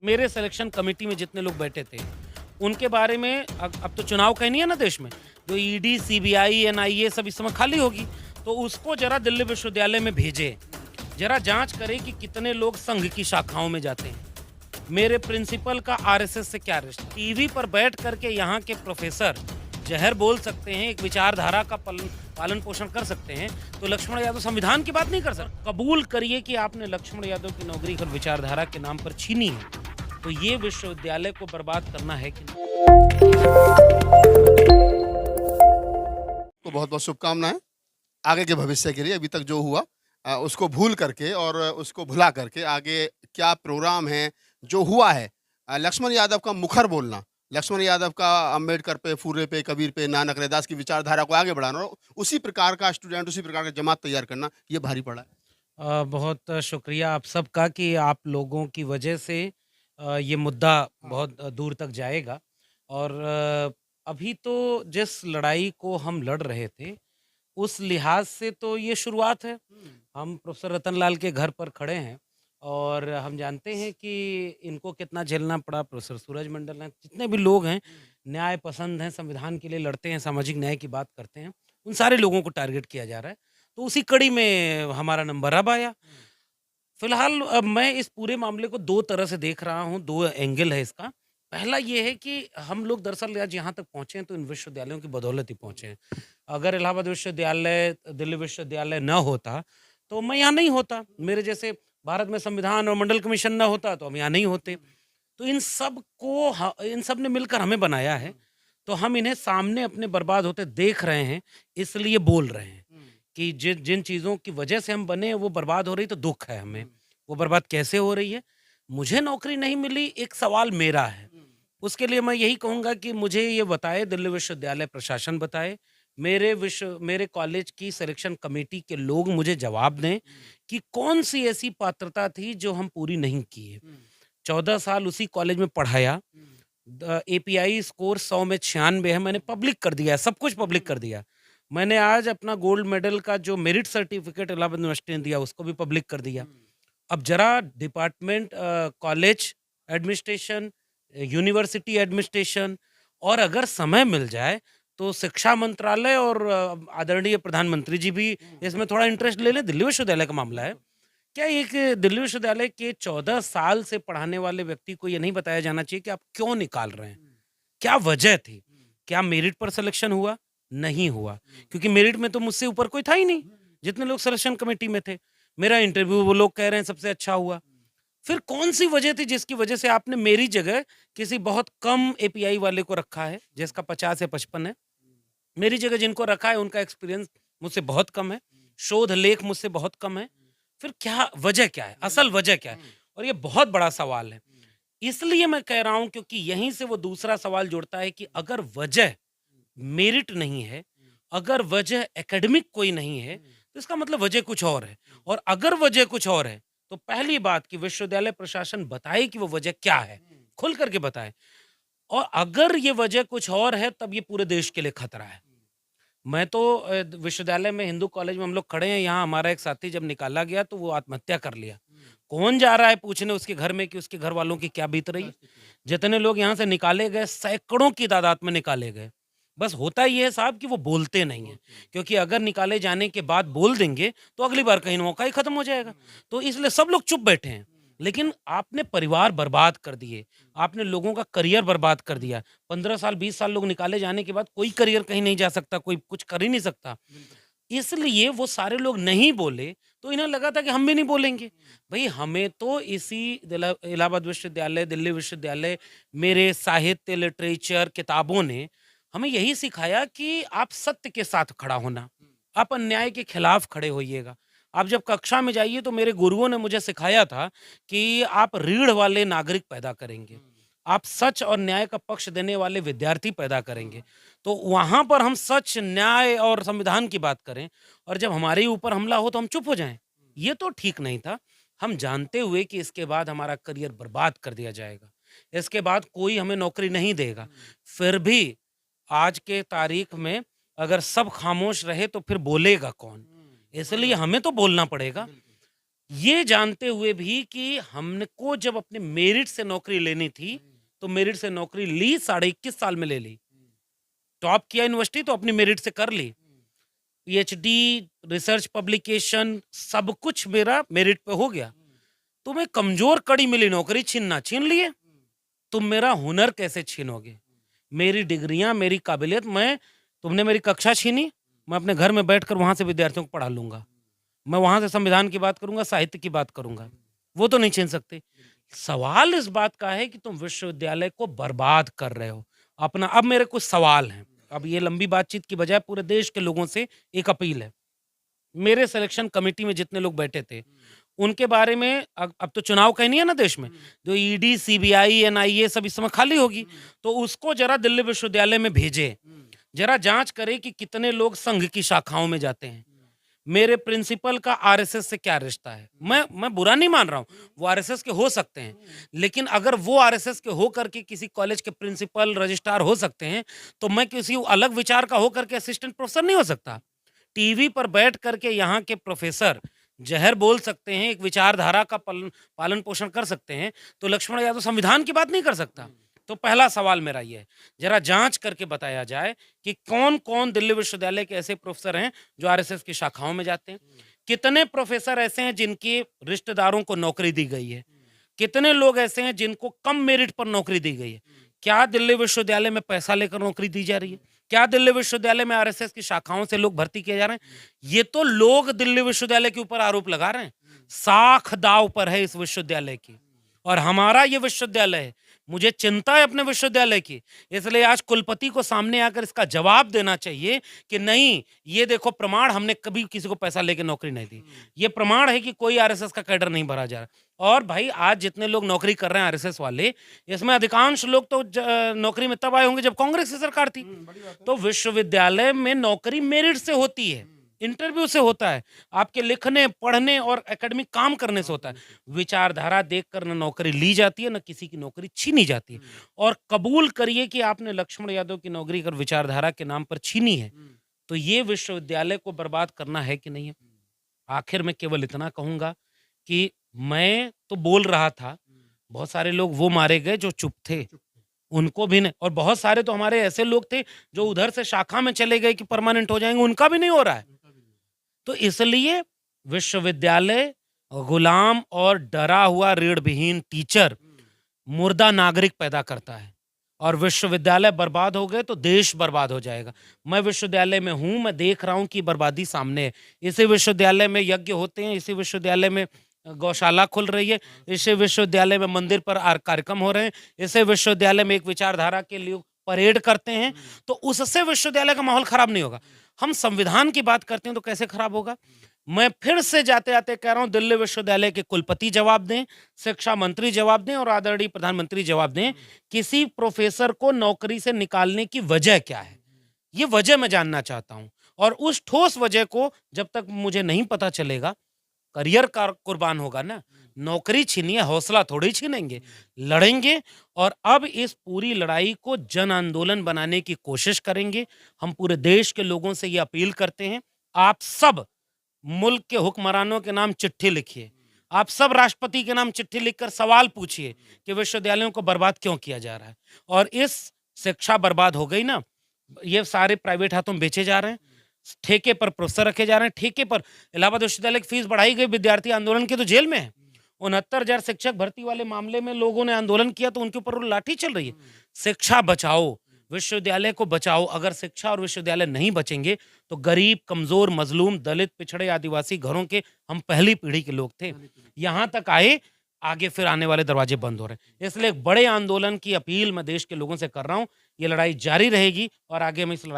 मेरे selection committee में जितने लोग बैठे थे, उनके बारे में अब तो चुनाव कहीं नहीं है ना देश में, जो ईडी, सीबीआई, एनआईए सब इस समय खाली होगी, तो उसको ज़रा दिल्ली विश्वविद्यालय में भेजें। ज़रा जाँच करें कि कितने लोग संघ की शाखाओं में जाते हैं। मेरे प्रिंसिपल का आरएसएस से क्या रिश्ता? टीवी पर बैठ करके यहाँ के प्रोफेसर ज़हर बोल सकते हैं, एक विचारधारा का पालन पोषण कर सकते हैं, तो लक्ष्मण यादव संविधान की बात नहीं कर सकते। कबूल करिए कि आपने लक्ष्मण यादव की नौकरी और विचारधारा के नाम पर छीनी है, तो ये विश्वविद्यालय को बर्बाद करना है कि नहीं? को बहुत-बहुत शुभकामनाएँ आगे के भविष्य के लिए। अभी तक जो हुआ उसको भूल करके और उसको भुला करके आगे क्या प्रोग्राम है, जो हुआ है लक्ष्मण यादव का मुखर बोलना, लक्ष्मण यादव का अम्बेडकर पे, फुर्रे पे, कबीर पे, नानक रैदास की विचारधारा को आगे बढ़ाना और उसी प्रकार का स्टूडेंट, उसी प्रकार का जमात तैयार करना, ये भारी पड़ा है। बहुत शुक्रिया आप सबका कि आप लोगों की वजह से ये मुद्दा बहुत दूर तक जाएगा और अभी तो जिस लड़ाई को हम लड़ रहे थे, उस लिहाज से तो ये शुरुआत है। हम प्रोफ़ेसर रतनलाल के घर पर खड़े हैं और हम जानते हैं कि इनको कितना झेलना पड़ा, प्रोफ़ेसर सूरज मंडल हैं, जितने भी लोग हैं, न्याय पसंद हैं, संविधान के लिए लड़ते हैं, सामाजिक न्याय की बात करते हैं, उन सारे लोगों को टारगेट किया जा रहा है। तो उसी कड़ी में हमारा नंबर अब आया। फिलहाल मैं इस पूरे मामले को 2 तरह से देख रहा हूँ, 2 एंगल है इसका। पहला ये है कि हम लोग दरअसल आज यहाँ तक पहुँचे हैं तो इन विश्वविद्यालयों की बदौलत ही पहुँचे हैं। अगर इलाहाबाद विश्वविद्यालय, दिल्ली विश्वविद्यालय ना होता, तो मैं यहाँ नहीं होता। मेरे जैसे भारत में संविधान और मंडल कमीशन ना होता तो हम यहाँ नहीं होते। तो इन सब ने मिलकर हमें बनाया है, तो हम इन्हें सामने अपने बर्बाद होते देख रहे हैं, इसलिए बोल रहे हैं। कि जिन चीज़ों की वजह से हम बने वो बर्बाद हो रही तो दुःख है हमें। वो बर्बाद कैसे हो रही है? मुझे नौकरी नहीं मिली एक सवाल मेरा है। उसके लिए मैं यही कहूँगा कि मुझे ये बताए दिल्ली विश्वविद्यालय प्रशासन बताए, मेरे कॉलेज की सिलेक्शन कमेटी के लोग मुझे जवाब दें कि कौन-सी ऐसी पात्रता थी जो हम पूरी नहीं की है। 14 साल उसी कॉलेज में पढ़ाया। एपीआई स्कोर 100 में 96 है, मैंने पब्लिक कर दिया है, सब कुछ पब्लिक कर दिया। मैंने आज अपना गोल्ड मेडल का जो मेरिट सर्टिफिकेट इलाहाबाद यूनिवर्सिटी ने दिया, उसको भी पब्लिक कर दिया। अब ज़रा department college administration, university administration और अगर समय मिल जाए, तो शिक्षा मंत्रालय और आदरणीय प्रधानमंत्री जी भी इसमें थोड़ा इंटरेस्ट ले लें, दिल्ली विश्वविद्यालय का मामला है। क्या एक दिल्ली विश्वविद्यालय के 14 साल से पढ़ाने वाले व्यक्ति को ये नहीं बताया जाना चाहिए कि आप क्यों निकाल रहे हैं? क्या वजह थी? क्या मेरिट पर सिलेक्शन हुआ? नहीं हुआ, क्योंकि मेरिट में तो मुझसे ऊपर कोई था ही नहीं, जितने लोग सिलेक्शन कमेटी में थे। मेरा इंटरव्यू वो लोग कह रहे हैं सबसे अच्छा हुआ। फिर कौन-सी वजह थी जिसकी वजह से आपने मेरी जगह किसी बहुत कम एपीआई वाले को रखा है, जिसका 50 या 55 है? मेरी जगह जिनको रखा है उनका एक्सपीरियंस मुझसे बहुत कम है, शोध लेख मुझसे बहुत कम है। फिर क्या वजह क्या है? असल वजह क्या है? और ये बहुत बड़ा सवाल है। इसलिए मैं कह रहा हूँ क्योंकि यहीं से वो दूसरा सवाल जुड़ता है कि अगर वजह मेरिट नहीं है, अगर वजह एकेडमिक कोई नहीं है, तो इसका मतलब वजह कुछ और है। और अगर वजह कुछ और है, तो पहली बात कि विश्वविद्यालय प्रशासन बताए कि वो वजह क्या है, खुल कर के बताए। और अगर ये वजह कुछ और है, तब ये पूरे देश के लिए खतरा है। मैं तो विश्वविद्यालय में हिंदू कॉलेज में हम लोग खड़े हैं, यहाँ हमारा एक साथी जब निकाला गया तो वो आत्महत्या कर लिया। कौन जा रहा है पूछने उसके घर में कि उसके घर वालों की क्या बीत रही है? जितने लोग यहाँ से निकाले गए, सैकड़ों की तादाद में निकाले गए। बस होता ये है साहब कि वो बोलते नहीं हैं, क्योंकि अगर निकाले जाने के बाद बोल देंगे, तो अगली बार कहीं मौका ही खत्म हो जाएगा। तो इसलिए सब लोग चुप बैठे हैं। लेकिन आपने परिवार बर्बाद कर दिए, आपने लोगों का करियर बर्बाद कर दिया। 15 साल, 20 साल लोग निकाले जाने के बाद कोई करियर कहीं नहीं जा सकता, कोई कुछ कर ही नहीं सकता। इसलिए वो सारे लोग नहीं बोले, तो इन्हें लगा था कि हम भी नहीं बोलेंगे। भई हमें तो इसी इलाहाबाद विश्वविद्यालय, दिल्ली विश्वविद्यालय, मेरे साहित्य, लिटरेचर, किताबों ने हमें यही सिखाया कि आप सत्य के साथ खड़ा होना, आप अन्याय के खिलाफ खड़े होइएगा। आप जब कक्षा में जाइए तो मेरे गुरुओं ने मुझे सिखाया था कि आप रीढ़ वाले नागरिक पैदा करेंगे। आप सच और न्याय का पक्ष देने वाले विद्यार्थी पैदा करेंगे। तो वहाँ पर हम सच, न्याय और संविधान की बात करें और जब हमारे ही ऊपर हमला हो तो हम चुप हो जाएँ। ये तो ठीक नहीं था। हम जानते हुए कि इसके बाद हमारा करियर बर्बाद कर दिया जाएगा। इसके बाद कोई हमें नौकरी नहीं देगा। फिर भी आज के तारीख में अगर सब खामोश रहे तो फिर बोलेगा कौन? इसलिए हमें तो बोलना पड़ेगा। ये जानते हुए भी कि हमको जब अपने मेरिट से नौकरी लेनी थी, तो मेरिट से नौकरी ली, साढ़े 21 साल में ले ली। टॉप किया यूनिवर्सिटी तो अपनी मेरिट से कर ली। पीएचडी, रिसर्च पब्लिकेशन सब कुछ मेरा मेरिट पे हो गया। तुम्हें कमज़ोर कड़ी मिली, नौकरी छीनना छीन लिए। तुम मेरा हुनर कैसे छीनोगे? मेरी डिग्रियाँ, मेरी काबिलियत, तुमने मेरी कक्षा छीनी, मैं अपने घर में बैठकर वहाँ से विद्यार्थियों को पढ़ा लूँगा। मैं वहाँ से संविधान की बात करूँगा, साहित्य की बात करूँगा। वो तो नहीं छीन सकते। सवाल इस बात का है कि तुम विश्वविद्यालय को बर्बाद कर रहे हो। अब मेरे कुछ सवाल हैं। अब ये लंबी बातचीत की बजाय पूरे देश के लोगों से एक अपील है। मेरे सिलेक्शन कमिटी में जितने लोग बैठे थे, उनके बारे में अब तो चुनाव कहीं नहीं है ना देश में। जो ईडी, सीबीआई, एनआईए सब इस समय खाली होगी, तो उसको ज़रा दिल्ली विश्वविद्यालय में भेजें। ज़रा जाँच करें कि कितने लोग संघ की शाखाओं में जाते हैं। मेरे प्रिंसिपल का आरएसएस से क्या रिश्ता है? मैं बुरा नहीं मान रहा हूँ, वो आरएसएस के हो सकते हैं। लेकिन अगर वो आरएसएस के हो करके किसी कॉलेज के प्रिंसिपल, रजिस्ट्रार हो सकते हैं, तो मैं किसी अलग विचार का हो करके असिस्टेंट प्रोफेसर नहीं हो सकता। टीवी पर बैठ करके यहाँ के प्रोफेसर ज़हर बोल सकते हैं, एक विचारधारा का पालन-पोषण कर सकते हैं, तो लक्ष्मण यादव संविधान की बात नहीं कर सकता। तो पहला सवाल मेरा ये है, ज़रा जाँच करके बताया जाए कि कौन-कौन दिल्ली विश्वविद्यालय के ऐसे प्रोफेसर हैं, जो आरएसएस की शाखाओं में जाते हैं? कितने प्रोफेसर ऐसे हैं जिनके रिश्तेदारों को नौकरी दी गई है? कितने लोग ऐसे हैं जिनको कम मेरिट पर नौकरी दी गई है? क्या दिल्ली विश्वविद्यालय में पैसा लेकर नौकरी दी जा रही है? क्या दिल्ली विश्वविद्यालय में आरएसएस की शाखाओं से लोग भर्ती किए जा रहे हैं? ये तो लोग दिल्ली विश्वविद्यालय के ऊपर आरोप लगा रहे हैं। साख दांव पर है इस विश्वविद्यालय की, और हमारा ये विश्वविद्यालय है। मुझे चिंता है अपने विश्वविद्यालय की, इसलिए आज कुलपति को सामने आकर इसका जवाब देना चाहिए कि नहीं, ये देखो प्रमाण, हमने कभी किसी को पैसा लेके नौकरी नहीं दी। ये प्रमाण है कि कोई आरएसएस का कैडर नहीं भरा जा रहा। और भाई आज जितने लोग नौकरी कर रहे हैं आरएसएस वाले, इसमें अधिकांश लोग तो नौकरी में तब आए होंगे जब कांग्रेस की सरकार थी। तो विश्वविद्यालय में नौकरी मेरिट से होती है, इंटरव्यू से होता है, आपके लिखने, पढ़ने और एकेडमिक काम करने से होता है। विचारधारा देखकर न नौकरी ली जाती है, न किसी की नौकरी छीनी जाती है। और कबूल करिए कि आपने लक्ष्मण यादव की नौकरी अगर विचारधारा के नाम पर छीनी है, तो ये विश्वविद्यालय को बर्बाद करना है कि नहीं है? आखिर में केवल इतना कहूँगा कि मैं तो बोल रहा था, बहुत सारे लोग वो मारे गए जो चुप थे, उनको भी नहीं, और बहुत सारे तो हमारे ऐसे लोग थे जो उधर से शाखा में चले गए कि परमानेंट हो जाएँगे, उनका भी नहीं हो रहा है। तो इसलिए विश्वविद्यालय गुलाम और डरा हुआ रीढ़ विहीन टीचर, मुर्दा नागरिक पैदा करता है, और विश्वविद्यालय बर्बाद हो गए तो देश बर्बाद हो जाएगा। मैं विश्वविद्यालय में हूँ, मैं देख रहा हूँ कि बर्बादी सामने है। इसी विश्वविद्यालय में यज्ञ होते हैं, इसी विश्वविद्यालय में गौशाला खुल रही है, इसी विश्वविद्यालय में मंदिर पर कार्यक्रम हो रहे हैं, इसी विश्वविद्यालय में एक विचारधारा के लिए परेड करते हैं। तो उससे विश्वविद्यालय का माहौल खराब नहीं होगा। हम संविधान की बात करते हैं तो कैसे खराब होगा? मैं फिर से जाते-जाते कह रहा हूँ, दिल्ली विश्वविद्यालय के कुलपति जवाब दें, शिक्षा मंत्री जवाब दें और आदरणीय प्रधानमंत्री जवाब दें, किसी प्रोफेसर को नौकरी से निकालने की वजह क्या है? ये वजह मैं जानना चाहता हूँ, और उस ठोस वजह को जब तक मुझे नहीं पता चलेगा, करियर का कुर्बान होगा ना। नौकरी छीनी है, हौसला थोड़ी छीनेंगे, लड़ेंगे, और अब इस पूरी लड़ाई को जन आंदोलन बनाने की कोशिश करेंगे। हम पूरे देश के लोगों से ये अपील करते हैं, आप सब मुल्क के हुक्मरानों के नाम चिट्ठी लिखिए। आप सब राष्ट्रपति के नाम चिट्ठी लिखकर सवाल पूछिए कि विश्वविद्यालयों को बर्बाद क्यों किया जा रहा है। और इस शिक्षा बर्बाद हो गई ना, ये सारे प्राइवेट हाथों में बेचे जा रहे हैं, ठेके पर प्रोफेसर रखे जा रहे हैं, ठेके पर इलाहाबाद विश्वविद्यालय की फीस बढ़ाई गई, विद्यार्थी आंदोलन के तो जेल में है। 69,000 शिक्षक भर्ती वाले मामले में लोगों ने आंदोलन किया तो उनके ऊपर लाठी चल रही है। शिक्षा बचाओ, विश्वविद्यालय को बचाओ। अगर शिक्षा और विश्वविद्यालय नहीं बचेंगे तो गरीब, कमजोर, मजलूम, दलित, पिछड़े, आदिवासी घरों के हम पहली पीढ़ी के लोग थे, यहाँ तक आए, आगे फिर आने वाले दरवाजे बंद हो रहे हैं। इसलिए एक बड़े आंदोलन की अपील मैं देश के लोगों से कर रहा हूँ। ये लड़ाई जारी रहेगी और आगे हम इस लड़ाई